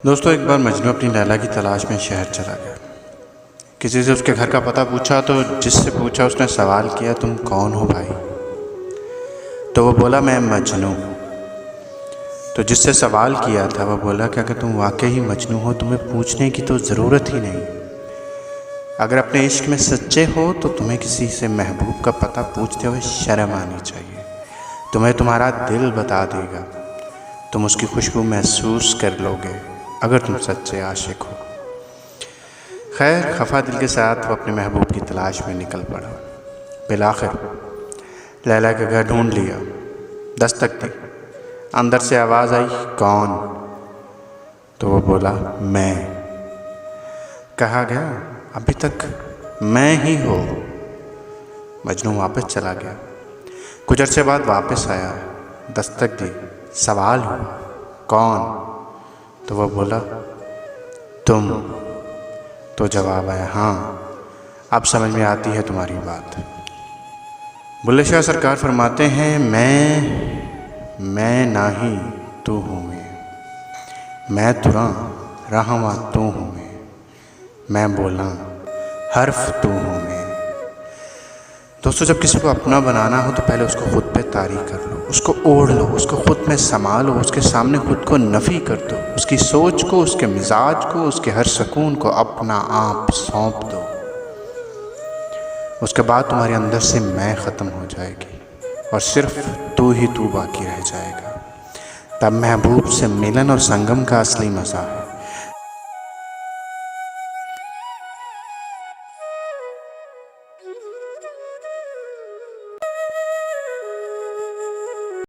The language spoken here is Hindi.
दोस्तों, एक बार मजनू अपनी लैला की तलाश में शहर चला गया। किसी से उसके घर का पता पूछा तो जिससे पूछा उसने सवाल किया, तुम कौन हो भाई? तो वो बोला, मैं मजनू। तो जिससे सवाल किया था वो बोला कि अगर तुम वाकई ही मजनू हो तुम्हें पूछने की तो ज़रूरत ही नहीं। अगर अपने इश्क में सच्चे हो तो तुम्हें किसी से महबूब का पता पूछते हुए शर्म आनी चाहिए। तुम्हें तुम्हारा दिल बता देगा, तुम उसकी खुशबू महसूस कर लोगे अगर तुम सच्चे आशिक हो। खैर, खफा दिल के साथ वो अपने महबूब की तलाश में निकल पड़ा। बिलाखिर लैला का घर ढूंढ लिया, दस्तक दी। अंदर से आवाज़ आई, कौन? तो वो बोला, मैं। कहा गया, अभी तक मैं ही हो। मजनू वापस चला गया। कुछ अरसे बाद वापस आया, दस्तक दी, सवाल हुआ, कौन? तो वह बोला, तुम। तो जवाब आया, हाँ, अब समझ में आती है तुम्हारी बात। बुल्ले शाह सरकार फरमाते हैं, मैं नाही तू हूँ मैं तुरा रहवा तू हूँ मैं बोला हर्फ तू हूँ मैं। दोस्तों, जब किसी को अपना बनाना हो तो पहले उसको खुद पे तारी कर लो, उसको ओढ़ लो, उसको खुद में समा लो, उसके सामने खुद को नफ़ी कर दो, उसकी सोच को, उसके मिजाज को, उसके हर सुकून को अपना आप सौंप दो। उसके बाद तुम्हारे अंदर से मैं ख़त्म हो जाएगी और सिर्फ तू ही तू बाकी रह जाएगा। तब महबूब से मिलन और संगम का असली मज़ा है।